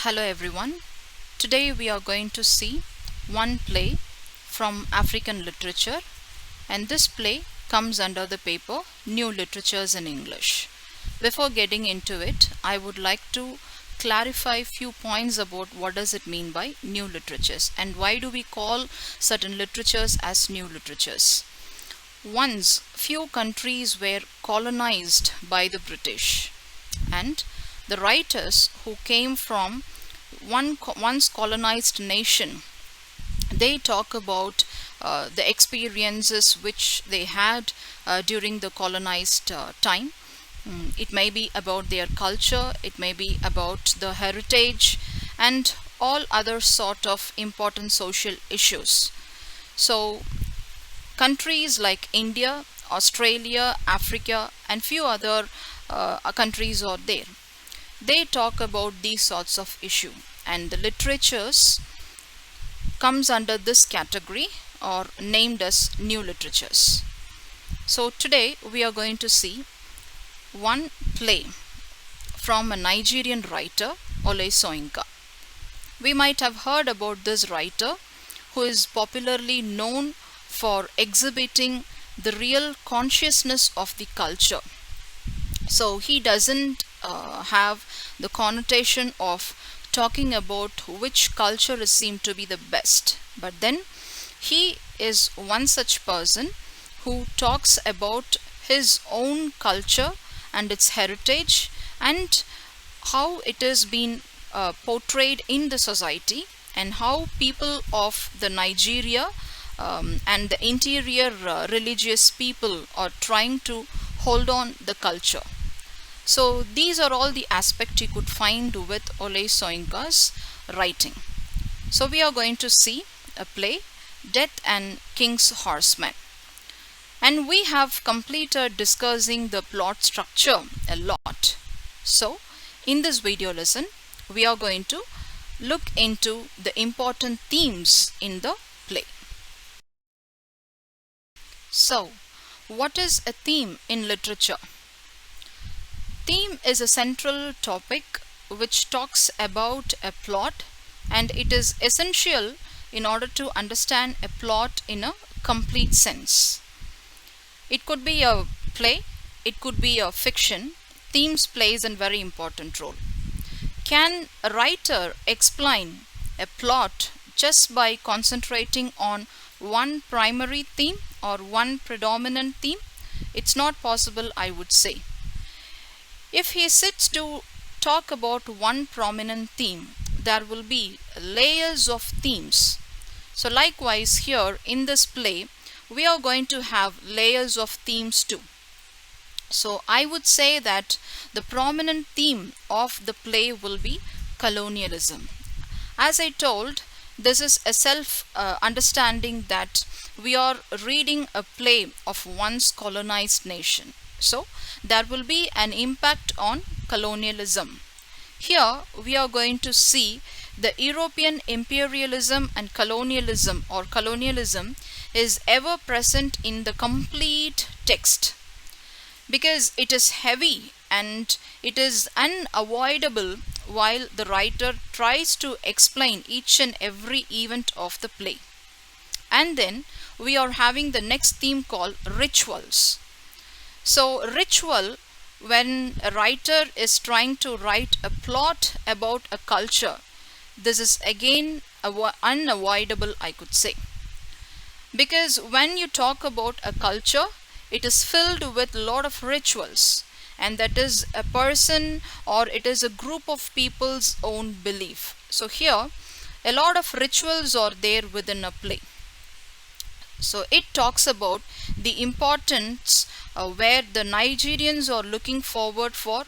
Hello everyone. Today we are going to see one play from African literature, and this play comes under the paper New Literatures in English. Before getting into it, I would like to clarify few points about what does it mean by new literatures and why do we call certain literatures as new literatures. Once few countries were colonized by the British, and the writers who came from once colonized nation, they talk about the experiences which they had during the colonized time. It may be about their culture, it may be about the heritage and all other sort of important social issues. So countries like India, Australia, Africa and few other countries are there. They talk about these sorts of issue, and the literatures comes under this category or named as new literatures. So today we are going to see one play from a Nigerian writer, Ole Soyinka. We might have heard about this writer who is popularly known for exhibiting the real consciousness of the culture. So he doesn't have the connotation of talking about which culture is seen to be the best, but then he is one such person who talks about his own culture and its heritage and how it has been portrayed in the society, and how people of the Nigeria and the interior religious people are trying to hold on the culture. So these are all the aspects you could find with Ole Soyinka's writing. So we are going to see a play, Death and King's Horseman. And we have completed discussing the plot structure a lot. So in this video lesson, we are going to look into the important themes in the play. So what is a theme in literature? Theme is a central topic which talks about a plot, and it is essential in order to understand a plot in a complete sense. It could be a play, it could be a fiction. Themes plays a very important role. Can a writer explain a plot just by concentrating on one primary theme or one predominant theme? It's not possible, I would say. If he sits to talk about one prominent theme, there will be layers of themes. So likewise here in this play, we are going to have layers of themes too. So I would say that the prominent theme of the play will be colonialism. As I told, this is a self understanding that we are reading a play of once colonized nation. So there will be an impact on colonialism. Here we are going to see the European imperialism and colonialism, or colonialism is ever present in the complete text, because it is heavy and it is unavoidable while the writer tries to explain each and every event of the play. And then we are having the next theme called rituals. So ritual, when a writer is trying to write a plot about a culture, this is again unavoidable, I could say, because when you talk about a culture, it is filled with a lot of rituals, and that is a person or it is a group of people's own belief. So here a lot of rituals are there within a play. So it talks about the importance where the Nigerians are looking forward for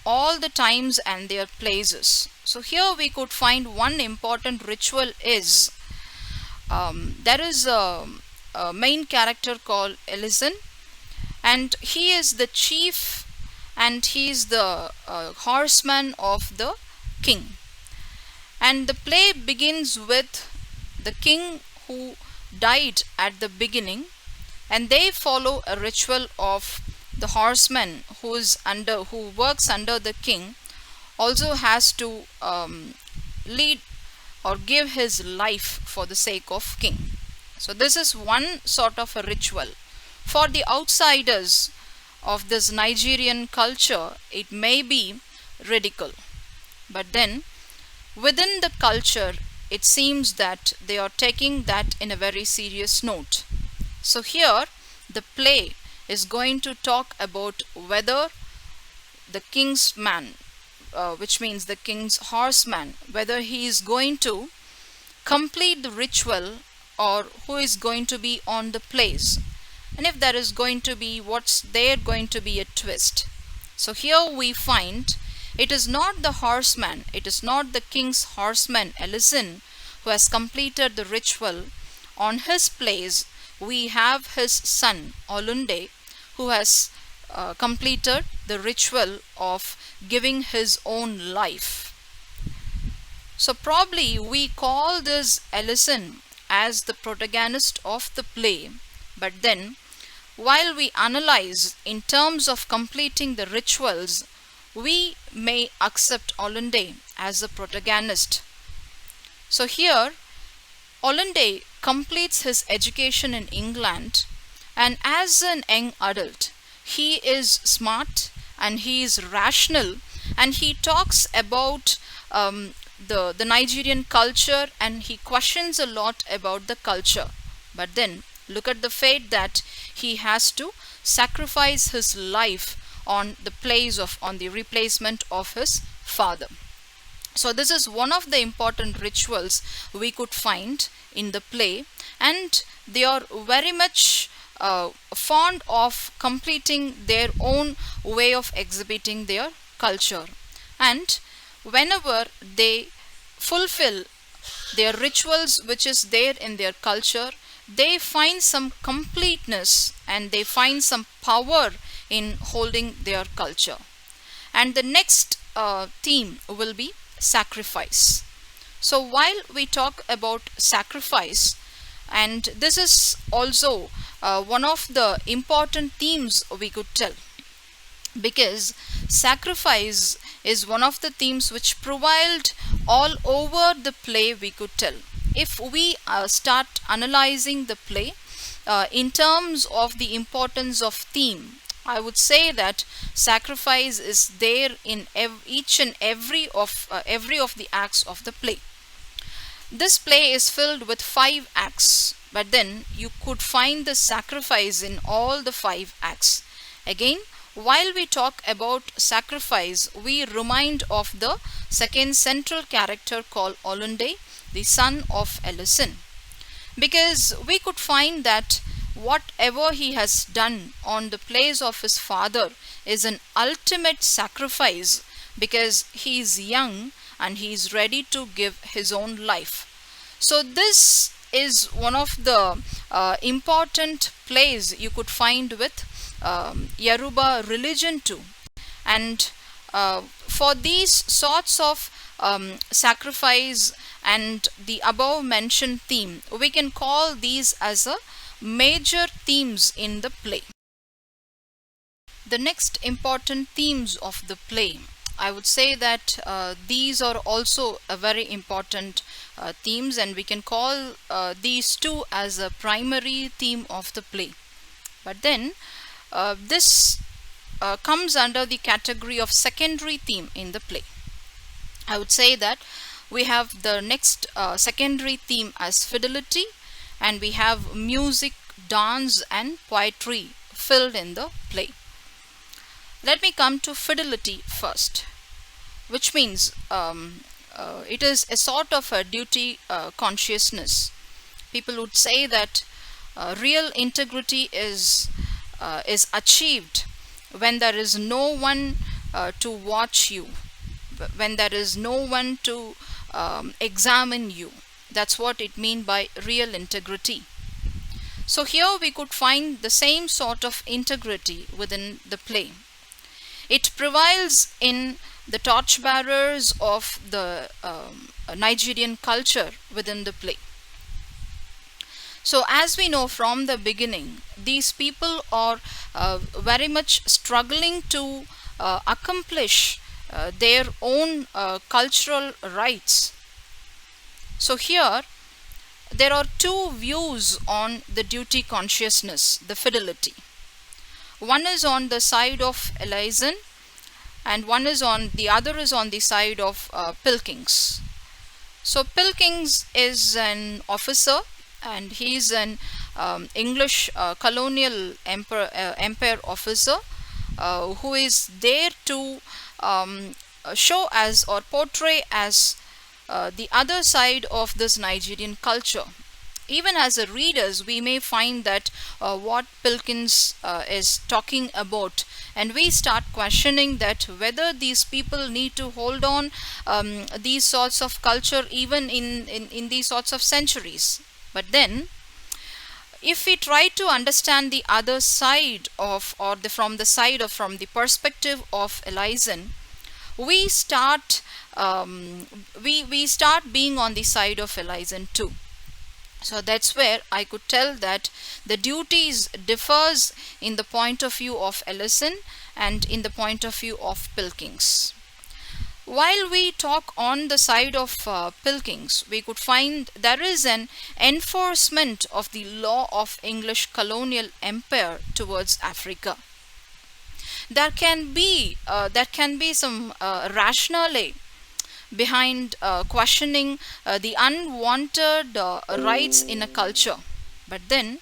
all the times and their places. So here we could find one important ritual is there is a main character called Ellison, and he is the chief and he is the horseman of the king. And the play begins with the king who died at the beginning, and they follow a ritual of the horseman who works under the king, also has to lead or give his life for the sake of king. So this is one sort of a ritual. For the outsiders of this Nigerian culture, it may be ridicule, but then within the culture, it seems that they are taking that in a very serious note. So here, the play is going to talk about whether the king's man, which means the king's horseman, whether he is going to complete the ritual or who is going to be on the place. And if there is going to be, what's there going to be a twist. So here we find it is not the horseman, it is not the king's horseman Ellison who has completed the ritual. On his place, we have his son Olunde who has completed the ritual of giving his own life. So probably we call this Ellison as the protagonist of the play, but then while we analyze in terms of completing the rituals, we may accept Olunde as the protagonist. So here, Olunde completes his education in England, and as an young adult, he is smart and he is rational, and he talks about the Nigerian culture, and he questions a lot about the culture. But then look at the fate that he has to sacrifice his life on the replacement of his father. So this is one of the important rituals we could find in the play, and they are very much fond of completing their own way of exhibiting their culture. And whenever they fulfill their rituals which is there in their culture, they find some completeness and they find some power in holding their culture. And the next theme will be sacrifice. So while we talk about sacrifice, and this is also one of the important themes we could tell, because sacrifice is one of the themes which prevailed all over the play, we could tell. If we start analyzing the play in terms of the importance of theme, I would say that sacrifice is there in each and every of the acts of the play. This play is filled with 5 acts, but then you could find the sacrifice in all the 5 acts. Again, while we talk about sacrifice, we remind of the second central character called Olunde, the son of Ellison, because we could find that whatever he has done on the place of his father is an ultimate sacrifice, because he is young and he is ready to give his own life. So this is one of the important plays you could find with Yoruba religion too. And for these sorts of sacrifice and the above mentioned theme, we can call these as a major themes in the play. The next important themes of the play, I would say that these are also a very important themes, and we can call these two as a primary theme of the play. But then this comes under the category of secondary theme in the play. I would say that we have the next secondary theme as fidelity, and we have music, dance and poetry filled in the play. Let me come to fidelity first, which means it is a sort of a duty consciousness. People would say that real integrity is achieved when there is no one to watch you, when there is no one to examine you. That's what it means by real integrity. So here we could find the same sort of integrity within the play. It prevails in the torchbearers of the Nigerian culture within the play. So as we know from the beginning, these people are very much struggling to accomplish their own cultural rights. So here there are two views on the duty consciousness, the fidelity. One is on the side of Ellison, and the other is on the side of Pilkings. So Pilkings is an officer, and he is an English colonial empire officer who is there to show as or portray as the other side of this Nigerian culture. Even as a readers, we may find that what Pilkins is talking about, and we start questioning that whether these people need to hold on these sorts of culture even in these sorts of centuries. But then if we try to understand the other side of, or from the side of, from the perspective of Ellison, we start we start being on the side of Ellison too. So that's where I could tell that the duties differs in the point of view of Ellison and in the point of view of Pilkings. While we talk on the side of Pilkings, we could find there is an enforcement of the law of English colonial empire towards Africa. There can be some rationale behind questioning the unwanted rights in a culture, but then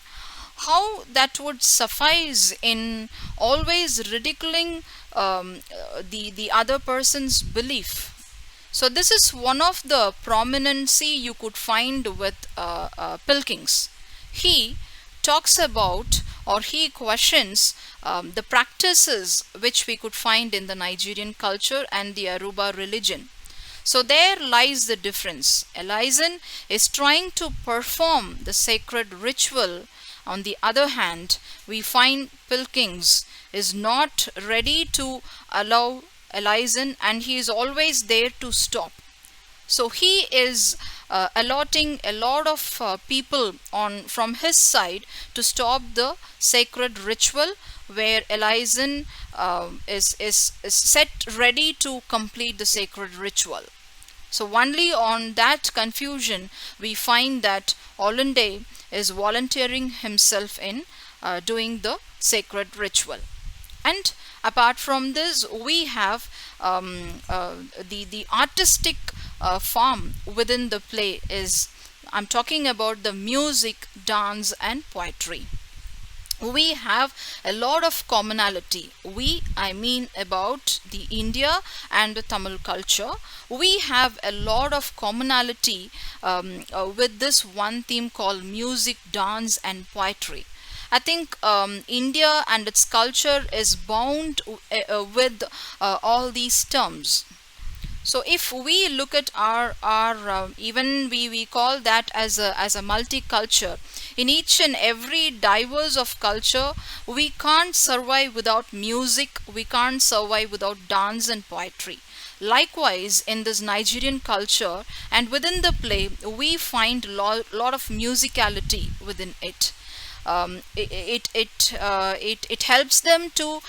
how that would suffice in always ridiculing the other person's belief. So this is one of the prominency you could find with Pilkings. He talks about, or he questions the practices which we could find in the Nigerian culture and the Yoruba religion. So there lies the difference. Ellison is trying to perform the sacred ritual. On the other hand, we find Pilkings is not ready to allow Ellison, and he is always there to stop. So he is allotting a lot of people on from his side to stop the sacred ritual, where Ellison is set ready to complete the sacred ritual. So only on that confusion we find that Ollende is volunteering himself in doing the sacred ritual. And apart from this, we have the artistic form within the play is, I'm talking about the music, dance and poetry. We have a lot of commonality. I mean about the India and the Tamil culture. We have a lot of commonality with this one theme called music, dance and poetry. I think India and its culture is bound with all these terms. So if we look at our even we call that as a multicultural. In each and every diverse of culture, we can't survive without music, we can't survive without dance and poetry. Likewise, in this Nigerian culture and within the play, we find lot of musicality within it. It helps them to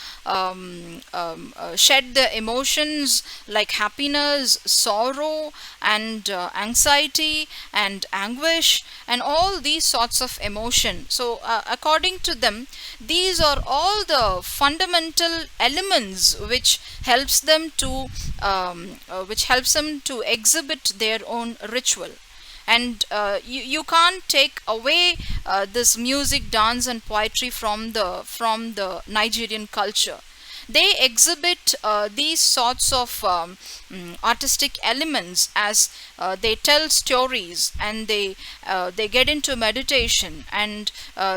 shed the emotions like happiness, sorrow and anxiety and anguish and all these sorts of emotion. So according to them, these are all the fundamental elements which helps them to exhibit their own ritual. And you can't take away this music, dance and poetry from the Nigerian culture. They exhibit these sorts of artistic elements as they tell stories, and they get into meditation, and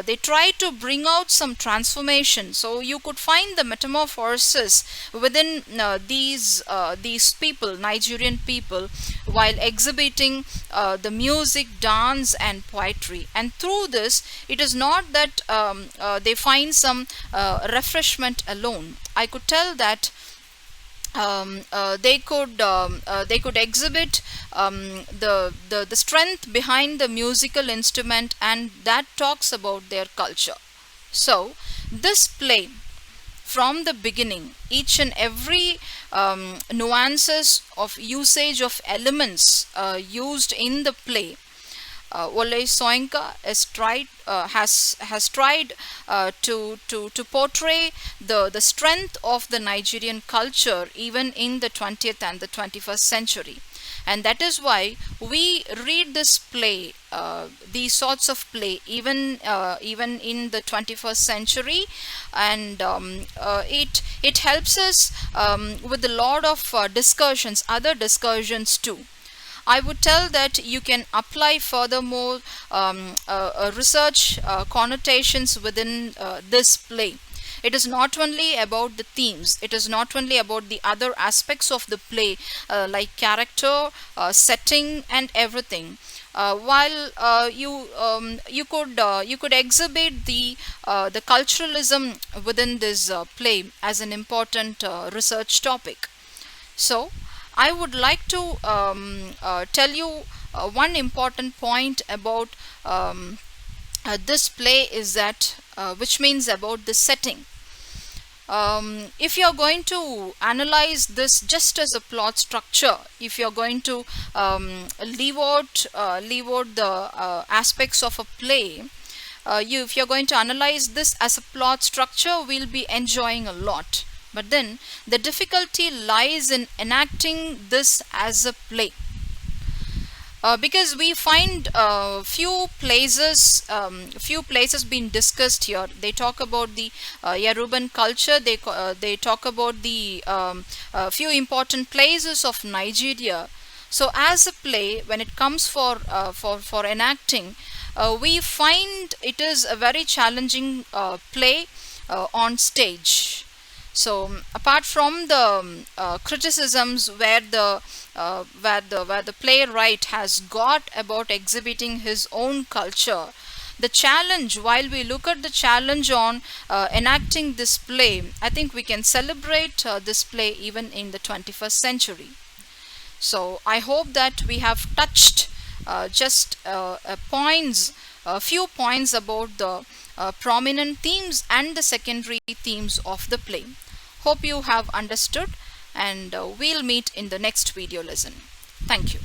they try to bring out some transformation. So you could find the metamorphosis within these people, Nigerian people, while exhibiting the music, dance and poetry. And through this, it is not that they find some refreshment alone. I could tell that they could exhibit the strength behind the musical instrument, and that talks about their culture. So this play from the beginning. Each and every nuances of usage of elements used in the play, Wole Soyinka has tried to portray the strength of the Nigerian culture even in the 20th and the 21st century. And that is why we read this play, these sorts of play, even in the 21st century, and it helps us with a lot of discussions, other discussions too. I would tell that you can apply furthermore research connotations within this play. It is not only about the themes, it is not only about the other aspects of the play, like character, setting and everything. While you could exhibit the culturalism within this play as an important research topic. So I would like to tell you one important point about this play is that which means about the setting. If you're going to analyze this just as a plot structure, if you're going to leave out the aspects of a play, if you're going to analyze this as a plot structure, we'll be enjoying a lot. But then the difficulty lies in enacting this as a play. Because we find few places being discussed here. They talk about the Yoruban culture. They talk about the few important places of Nigeria. So as a play, when it comes for enacting, we find it is a very challenging play on stage. So apart from the criticisms where the playwright has got about exhibiting his own culture, the challenge, while we look at the challenge on enacting this play, I think we can celebrate this play even in the 21st century. So I hope that we have touched just a few points about the prominent themes and the secondary themes of the play. Hope you have understood, and we'll meet in the next video lesson. Thank you.